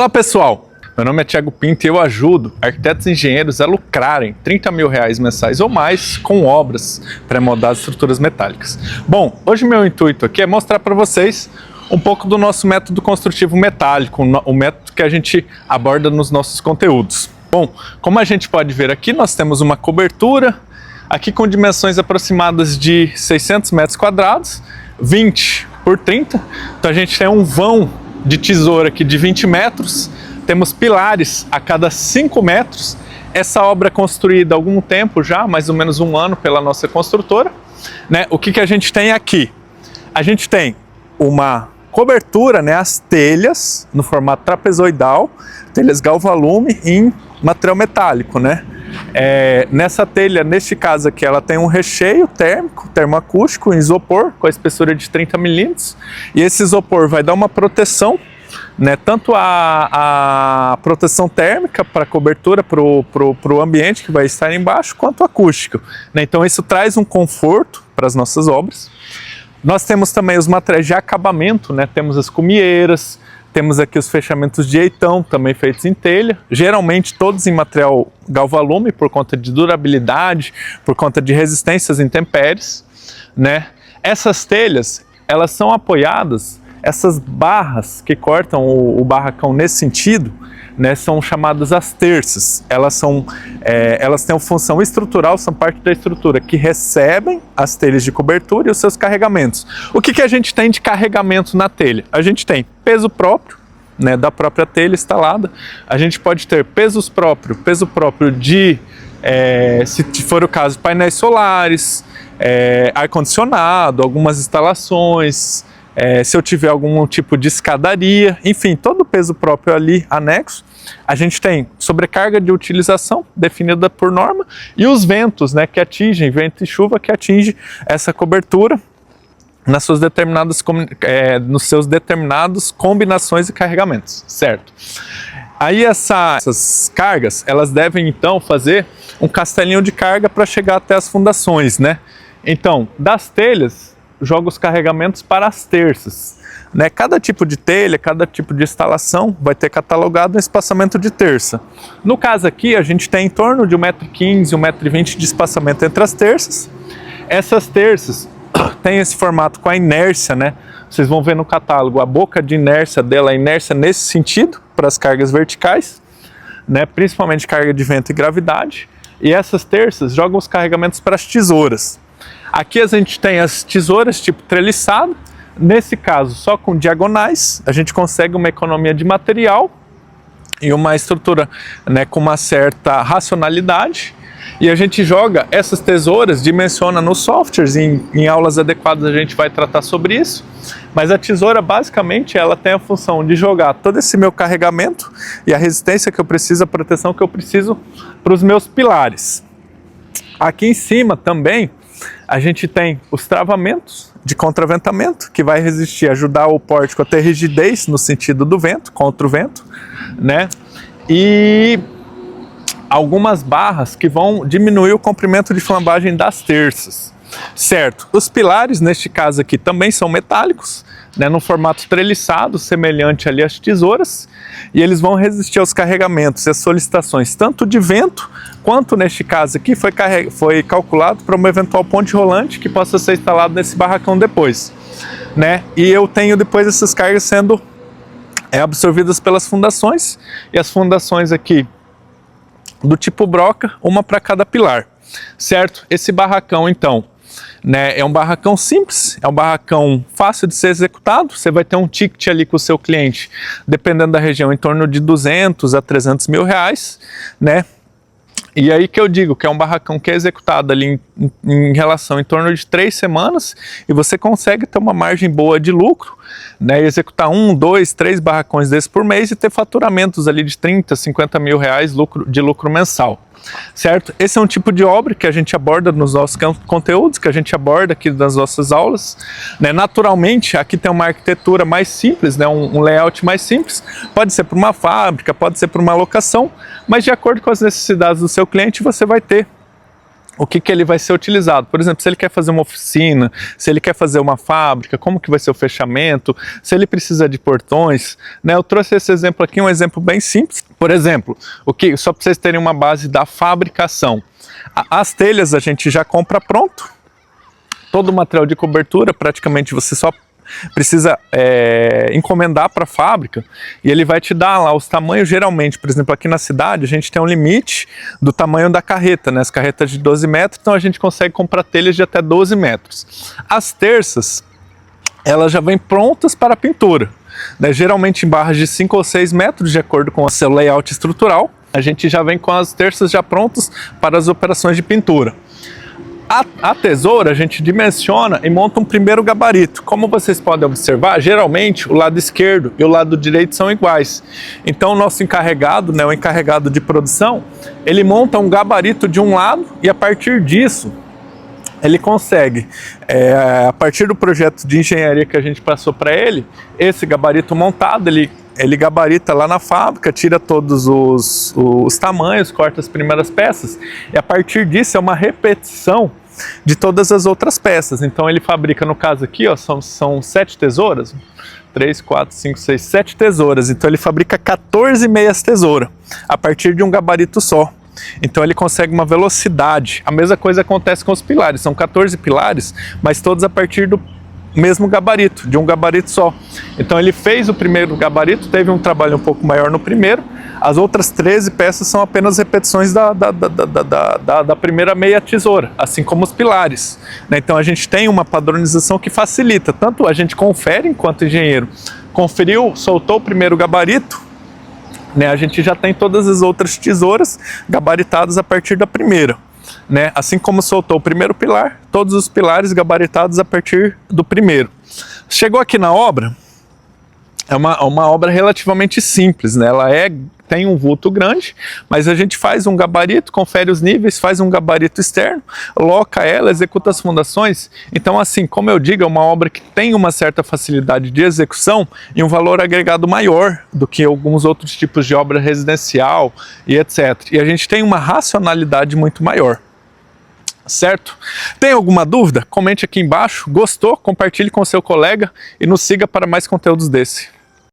Fala pessoal, meu nome é Thiago Pinto e eu ajudo arquitetos e engenheiros a lucrarem R$30 mil mensais ou mais com obras pré-moldadas de estruturas metálicas. Bom, hoje meu intuito aqui é mostrar para vocês um pouco do nosso método construtivo metálico, o método que a gente aborda nos nossos conteúdos. Bom, como a gente pode ver aqui, nós temos uma cobertura aqui com dimensões aproximadas de 600 metros quadrados, 20 por 30, então a gente tem um vão de tesoura aqui de 20 metros, temos pilares a cada 5 metros, essa obra é construída há algum tempo já, mais ou menos um ano pela nossa construtora, né? O que a gente tem aqui? A gente tem uma cobertura, né, as telhas no formato trapezoidal, telhas galvalume em material metálico, né? Nessa telha, neste caso aqui, ela tem um recheio térmico, termoacústico em isopor com a espessura de 30 milímetros, e esse isopor vai dar uma proteção, né, tanto a proteção térmica para a cobertura, para o ambiente que vai estar embaixo, quanto acústico, né? Então isso traz um conforto para as nossas obras. Nós temos também os materiais de acabamento, né? Temos as cumieiras, temos aqui os fechamentos de eitão, também feitos em telha, geralmente todos em material galvalume, por conta de durabilidade, por conta de resistências às intempéries, né? Essas telhas, elas são apoiadas, essas barras que cortam o barracão nesse sentido, né, são chamadas as terças. Elas têm uma função estrutural, são parte da estrutura que recebem as telhas de cobertura e os seus carregamentos. O que a gente tem de carregamento na telha? A gente tem peso próprio, né, da própria telha instalada. A gente pode ter peso próprio de, se for o caso, painéis solares, ar-condicionado, algumas instalações, se eu tiver algum tipo de escadaria, enfim, todo o peso próprio ali anexo. A gente tem sobrecarga de utilização definida por norma e os ventos, né, que atingem, vento e chuva que atinge essa cobertura nas seus determinados combinações e carregamentos, certo? Aí essas cargas, elas devem então fazer um castelinho de carga para chegar até as fundações, né? Então, das telhas, joga os carregamentos para as terças, né? Cada tipo de telha, cada tipo de instalação vai ter catalogado um espaçamento de terça. No caso aqui, a gente tem em torno de 1,15 m, 1,20 m de espaçamento entre as terças. Essas terças têm esse formato com a inércia, né? Vocês vão ver no catálogo a boca de inércia dela, a inércia nesse sentido, para as cargas verticais, né? Principalmente carga de vento e gravidade. E essas terças jogam os carregamentos para as tesouras. Aqui a gente tem as tesouras tipo treliçado, nesse caso só com diagonais, a gente consegue uma economia de material e uma estrutura, né, com uma certa racionalidade, e a gente joga essas tesouras, dimensiona nos softwares, em aulas adequadas a gente vai tratar sobre isso, mas a tesoura basicamente ela tem a função de jogar todo esse meu carregamento e a resistência que eu preciso, a proteção que eu preciso para os meus pilares. Aqui em cima também a gente tem os travamentos de contraventamento, que vai resistir, ajudar o pórtico a ter rigidez no sentido do vento, contra o vento, né? E algumas barras que vão diminuir o comprimento de flambagem das terças, certo? Os pilares, neste caso aqui, também são metálicos, né, no formato treliçado, semelhante ali às tesouras, e eles vão resistir aos carregamentos e às solicitações, tanto de vento, quanto neste caso aqui foi calculado para uma eventual ponte rolante que possa ser instalado nesse barracão depois, né? E eu tenho depois essas cargas sendo absorvidas pelas fundações, e as fundações aqui do tipo broca, uma para cada pilar, certo? Esse barracão então, né, é um barracão simples, é um barracão fácil de ser executado. Você vai ter um ticket ali com o seu cliente, dependendo da região, em torno de 200 a 300 mil reais, né? E aí que eu digo que é um barracão que é executado ali em relação em torno de 3 semanas, e você consegue ter uma margem boa de lucro, né? E executar 1, 2, 3 barracões desses por mês e ter faturamentos ali de 30, 50 mil reais de lucro mensal. Certo? Esse é um tipo de obra que a gente aborda nos nossos conteúdos, que a gente aborda aqui nas nossas aulas, né? Naturalmente, aqui tem uma arquitetura mais simples, né? Um layout mais simples, pode ser para uma fábrica, pode ser para uma locação, mas de acordo com as necessidades do seu cliente, você vai ter o que ele vai ser utilizado. Por exemplo, se ele quer fazer uma oficina, se ele quer fazer uma fábrica, como que vai ser o fechamento, se ele precisa de portões, né? Eu trouxe esse exemplo aqui, um exemplo bem simples. Por exemplo, só para vocês terem uma base da fabricação. As telhas a gente já compra pronto, todo o material de cobertura, praticamente você só precisa encomendar para a fábrica e ele vai te dar lá os tamanhos. Geralmente, por exemplo, aqui na cidade a gente tem um limite do tamanho da carreta, né? As carretas de 12 metros, então a gente consegue comprar telhas de até 12 metros. As terças, elas já vêm prontas para a pintura, né? Geralmente em barras de 5 ou 6 metros, de acordo com o seu layout estrutural, a gente já vem com as terças já prontas para as operações de pintura. A tesoura a gente dimensiona e monta um primeiro gabarito. Como vocês podem observar, geralmente o lado esquerdo e o lado direito são iguais. Então o nosso encarregado, né, o encarregado de produção, ele monta um gabarito de um lado e a partir disso ele consegue, a partir do projeto de engenharia que a gente passou para ele, esse gabarito montado, ele gabarita lá na fábrica, tira todos os tamanhos, corta as primeiras peças e a partir disso é uma repetição de todas as outras peças. Então ele fabrica, no caso aqui, ó, são 7 tesouras, 3, 4, 5, 6, 7 tesouras. Então ele fabrica 14 meias tesouras a partir de um gabarito só. Então ele consegue uma velocidade. A mesma coisa acontece com os pilares, são 14 pilares, mas todos a partir do mesmo gabarito, de um gabarito só. Então ele fez o primeiro gabarito, teve um trabalho um pouco maior no primeiro, as outras 13 peças são apenas repetições da primeira meia tesoura, assim como os pilares, né? Então a gente tem uma padronização que facilita, tanto a gente confere enquanto engenheiro, conferiu, soltou o primeiro gabarito, né? A gente já tem todas as outras tesouras gabaritadas a partir da primeira, né? Assim como soltou o primeiro pilar, todos os pilares gabaritados a partir do primeiro. Chegou aqui na obra, é uma obra relativamente simples, né? Ela tem um vulto grande, mas a gente faz um gabarito, confere os níveis, faz um gabarito externo, loca ela, executa as fundações. Então, assim, como eu digo, é uma obra que tem uma certa facilidade de execução e um valor agregado maior do que alguns outros tipos de obra residencial e etc. E a gente tem uma racionalidade muito maior. Certo? Tem alguma dúvida? Comente aqui embaixo. Gostou? Compartilhe com seu colega e nos siga para mais conteúdos desse.